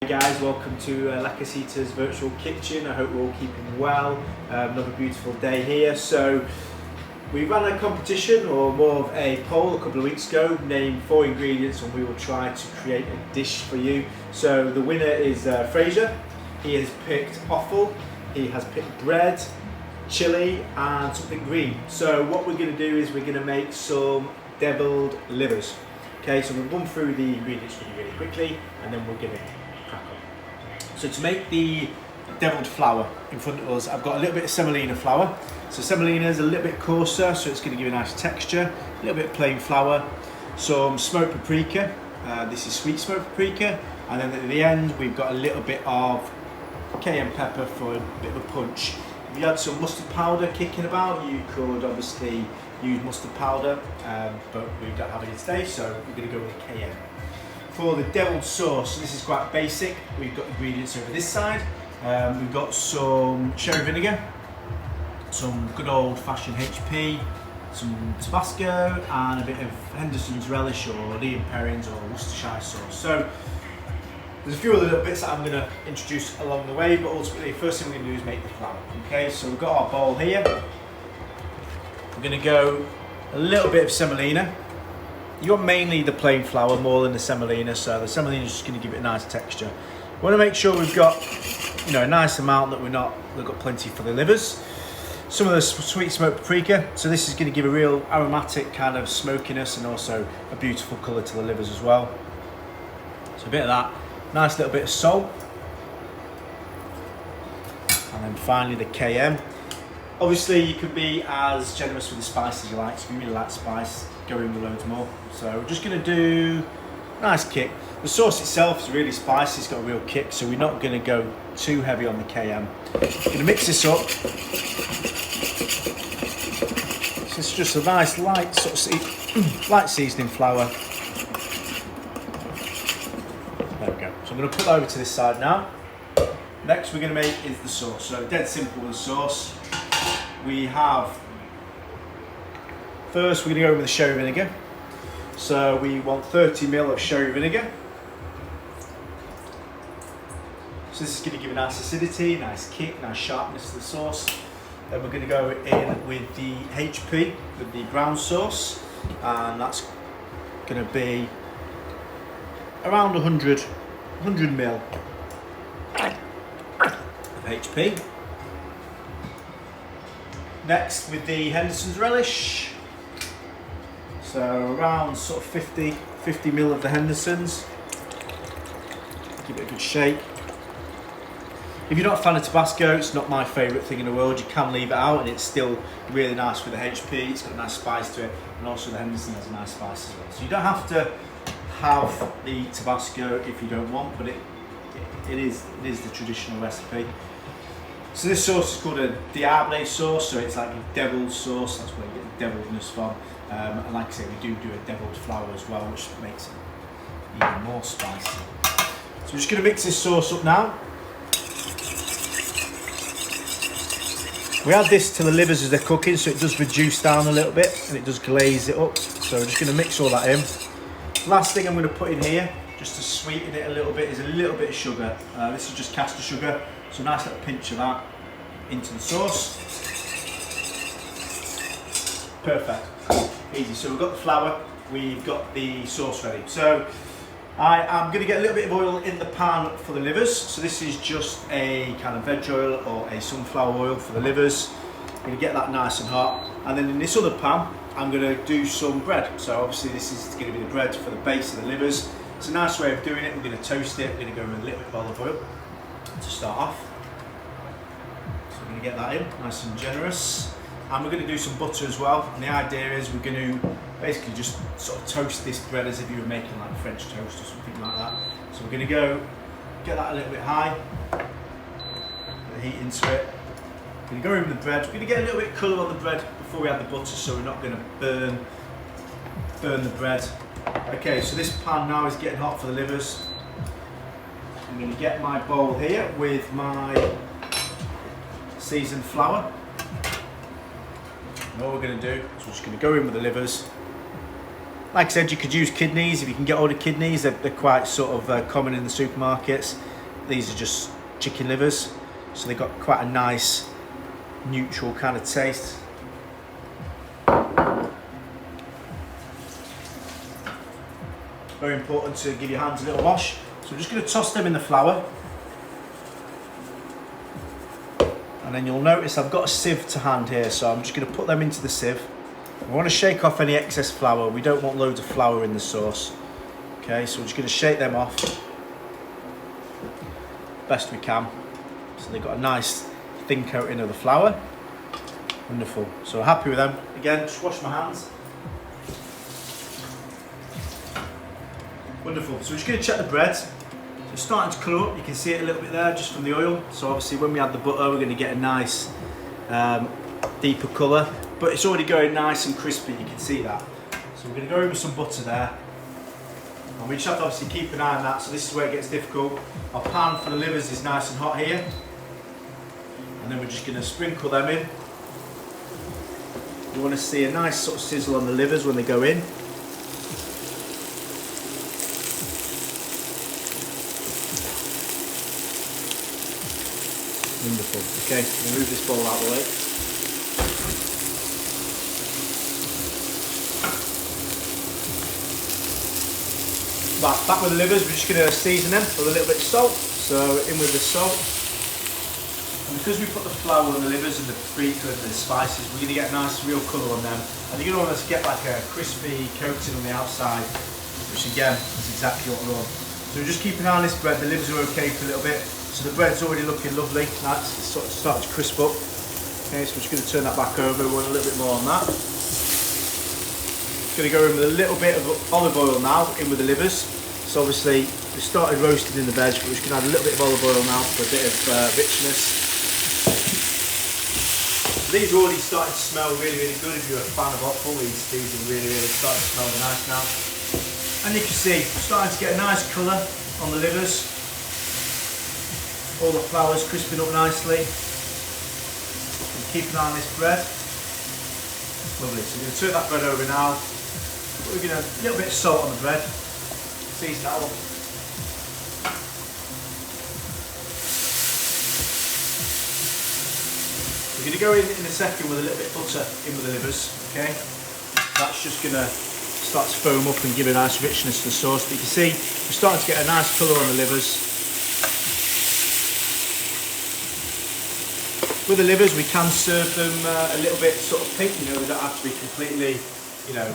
Hey guys, welcome to Casita's virtual kitchen. I hope we're all keeping well. Another beautiful day here. So we ran a competition, or more of a poll, a couple of weeks ago. Name 4 ingredients and we will try to create a dish for you. So the winner is Fraser. He has picked offal, he has picked bread, chilli and something green. So what we're going to do is we're going to make some deviled livers. Okay, so we'll run through the ingredients really quickly and then we're going to crack on. So to make the deviled flour in front of us, I've got a little bit of semolina flour. So semolina is a little bit coarser, so it's going to give you a nice texture. A little bit of plain flour, some smoked paprika. This is sweet smoked paprika. And then at the end, we've got a little bit of cayenne pepper for a bit of a punch. If you had some mustard powder kicking about, you could obviously use mustard powder, but we don't have any today, so we're going to go with cayenne. For the deviled sauce, this is quite basic. We've got ingredients over this side. We've got some sherry vinegar, some good old-fashioned HP, some Tabasco, and a bit of Henderson's relish or Liam Perrins or Worcestershire sauce. So there's a few other little bits that I'm going to introduce along the way, but ultimately, first thing we're going to do is make the flour. Okay, so we've got our bowl here. We're going to go a little bit of semolina. You want mainly the plain flour more than the semolina, so the semolina is just going to give it a nice texture. We want to make sure we've got, a nice amount that we've got plenty for the livers. Some of the sweet smoked paprika, so this is going to give a real aromatic kind of smokiness and also a beautiful colour to the livers as well. So a bit of that. Nice little bit of salt, and then finally the cayenne. Obviously you could be as generous with the spices you like, so if you really like spice, go in with loads more. So we're just going to do a nice kick. The sauce itself is really spicy, it's got a real kick, so we're not going to go too heavy on the cayenne. We're going to mix this up. So it's just a nice light sort of light seasoning flour. There we go. So I'm going to put that over to this side now. Next we're going to make is the sauce. So dead simple, the sauce. We have, first we're going to go with the sherry vinegar. So we want 30 ml of sherry vinegar. So this is going to give a nice acidity, nice kick, nice sharpness to the sauce. Then we're going to go in with the HP, with the brown sauce. And that's going to be around 100 ml of HP. Next with the Henderson's relish. So around sort of 50 ml of the Henderson's. Give it a good shake. If you're not a fan of Tabasco, it's not my favourite thing in the world. You can leave it out and it's still really nice with the HP. It's got a nice spice to it, and also the Henderson has a nice spice as well. So you don't have to have the Tabasco if you don't want, but it is the traditional recipe. So this sauce is called a diable sauce, so it's like a deviled sauce. That's where you get the deviledness from. And like I say, we do a deviled flour as well, which makes it even more spicy. So we're just going to mix this sauce up now. We add this to the livers as they're cooking, so it does reduce down a little bit and it does glaze it up. So we're just going to mix all that in. Last thing I'm going to put in here, just to sweeten it a little bit, is a little bit of sugar. This is just caster sugar, so a nice little pinch of that into the sauce. Perfect, easy. So we've got the flour, we've got the sauce ready. So I am going to get a little bit of oil in the pan for the livers. So this is just a kind of veg oil or a sunflower oil for the livers. I'm going to get that nice and hot. And then in this other pan, I'm going to do some bread. So obviously this is going to be the bread for the base of the livers. It's a nice way of doing it. We're going to toast it. We're going to go with a little bit of olive oil to start off. So we're going to get that in, nice and generous. And we're going to do some butter as well. And the idea is we're going to basically just sort of toast this bread as if you were making like French toast or something like that. So we're going to go get that a little bit high, put the heat into it. We're going to go in with the bread. We're going to get a little bit of colour on the bread before we add the butter, so we're not going to burn the bread. Okay, so this pan now is getting hot for the livers. I'm going to get my bowl here with my seasoned flour. And all we're going to do is we're just going to go in with the livers. Like I said, you could use kidneys if you can get hold of kidneys. They're quite sort of common in the supermarkets. these are just chicken livers, so they've got quite a nice neutral kind of taste. Very important to give your hands a little wash. So I'm just going to toss them in the flour. And then you'll notice I've got a sieve to hand here, so I'm just going to put them into the sieve. I want to shake off any excess flour. We don't want loads of flour in the sauce. Okay, so we're just going to shake them off best we can. So they've got a nice thin coating of the flour. Wonderful. So we're happy with them. Again, just wash my hands. Wonderful. So we're just going to check the bread. So it's starting to colour up. You can see it a little bit there just from the oil. So obviously when we add the butter, we're going to get a nice deeper colour. But it's already going nice and crispy. You can see that. So we're going to go in with some butter there. And we just have to obviously keep an eye on that. So this is where it gets difficult. Our pan for the livers is nice and hot here. And then we're just going to sprinkle them in. You want to see a nice sort of sizzle on the livers when they go in. Wonderful. Okay, we'll move this bowl out of the way. Back with the livers, we're just going to season them with a little bit of salt. So in with the salt. And because we put the flour on the livers and the paprika and the spices, we're going to get a nice real colour on them. And you're going to want to get like a crispy coating on the outside, which again is exactly what we want. So just keep an eye on this bread. The livers are okay for a little bit. So the bread's already looking lovely. That's sort of starting to crisp up. Okay, so we're just going to turn that back over. We want a little bit more on that. Going to go in with a little bit of olive oil now, in with the livers. So obviously we started roasting in the veg, but we're just going to add a little bit of olive oil now for a bit of richness. These are already starting to smell really, really good. If you're a fan of offal, these are really, really starting to smell nice now. And you can see, we're starting to get a nice colour on the livers. All the flour's crisping up nicely. And keep an eye on this bread. Lovely. So we're going to turn that bread over now. We're going to a little bit of salt on the bread. Season that up. We're going to go in a second with a little bit of butter in with the livers. Okay. That's just going to start to foam up and give a nice richness to the sauce. But you can see we're starting to get a nice colour on the livers. With the livers, we can serve them a little bit sort of pink. You know, they don't have to be completely, you know,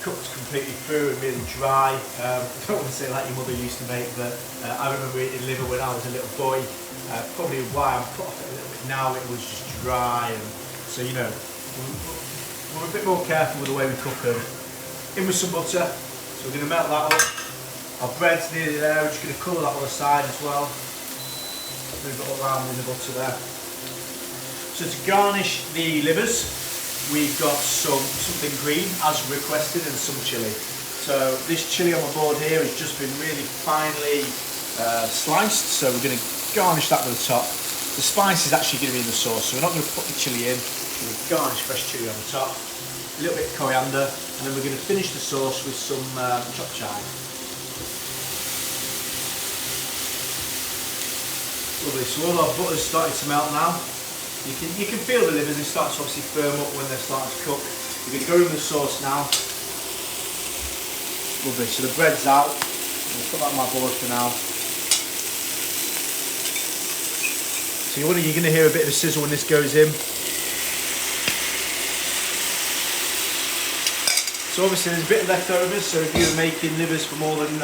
cooked completely through and really dry. I don't want to say like your mother used to make, but I remember eating liver when I was a little boy. Probably why I'm put off it a little bit now. It was just dry, and so you know, we're a bit more careful with the way we cook them. In with some butter, so we're going to melt that up. Our bread's nearly there. We're just going to colour that on the side as well. Move it all around in the butter there. So to garnish the livers, we've got something green as requested and some chilli. So this chilli on my board here has just been really finely sliced, so we're going to garnish that with the top. The spice is actually going to be in the sauce, so we're not going to put the chilli in. We're going to garnish fresh chilli on the top, a little bit of coriander, and then we're going to finish the sauce with some chopped chive. Lovely, so all our butter's starting to melt now. You can feel the livers, they start to obviously firm up when they're starting to cook. We're going to go in the sauce now. Lovely, so the bread's out. I'll put that on my board for now. So you're going to hear a bit of a sizzle when this goes in. So obviously there's a bit left over, so if you're making livers for more than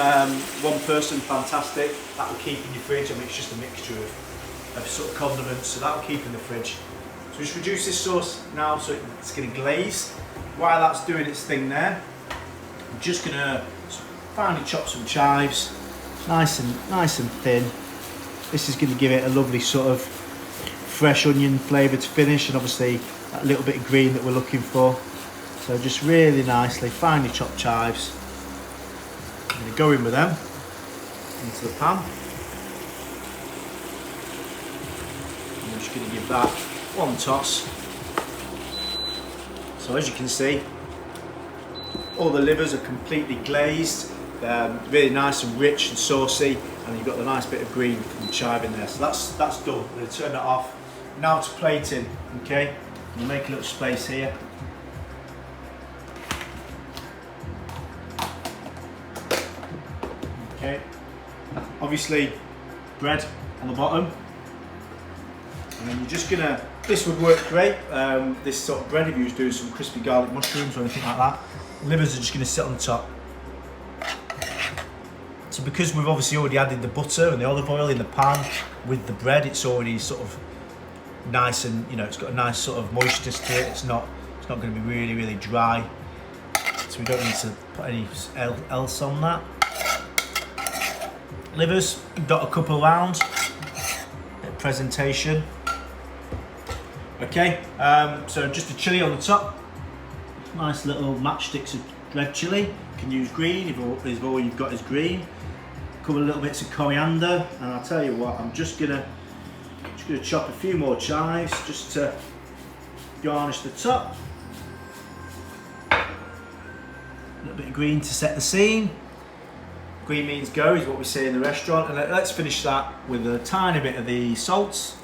one person, fantastic. That will keep in your fridge. I mean, it's just a mixture of sort of condiments, so that will keep in the fridge. So just reduce this sauce now so it's going to glaze. While that's doing its thing there, I'm just going to finely chop some chives, nice and thin. This is going to give it a lovely sort of fresh onion flavour to finish, and obviously that little bit of green that we're looking for. So just really nicely, finely chopped chives. I'm going to go in with them into the pan. I'm just going to give that one toss. So as you can see, all the livers are completely glazed, really nice and rich and saucy. and you've got the nice bit of green and chive in there. So that's done. I'm going to turn that off. Now to plating, okay? You make a little space here. Okay. Obviously, bread on the bottom. And then you're just gonna, this would work great, this sort of bread if you was doing some crispy garlic mushrooms or anything like that. Livers are just gonna sit on top. So because we've obviously already added the butter and the olive oil in the pan with the bread, it's already sort of nice and, you know, it's got a nice sort of moisture to it. It's not gonna be really, really dry. So we don't need to put any else on that. Livers, dot a couple rounds. Bit of presentation. Okay, so just a chilli on the top. Nice little matchsticks of red chilli. You can use green if all you've got is green. A couple of little bits of coriander, and I'll tell you what, I'm just gonna chop a few more chives just to garnish the top. A little bit of green to set the scene. Green means go is what we say in the restaurant, and let's finish that with a tiny bit of the salt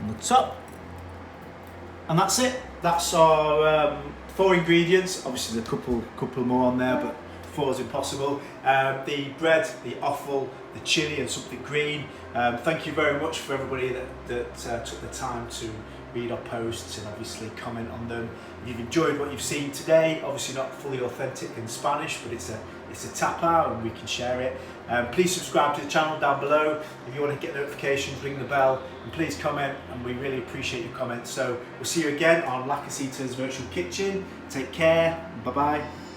on the top. And that's it. That's our 4 ingredients. Obviously there's a couple more on there, but 4 is impossible. The bread, the offal, the chilli and something green. Thank you very much for everybody that took the time to read our posts and obviously comment on them. If you've enjoyed what you've seen today, obviously not fully authentic in Spanish, but it's a tapa and we can share it. Please subscribe to the channel down below. If you want to get notifications, ring the bell, and please comment, and we really appreciate your comments. So we'll see you again on La Casita's Virtual Kitchen. Take care, bye bye.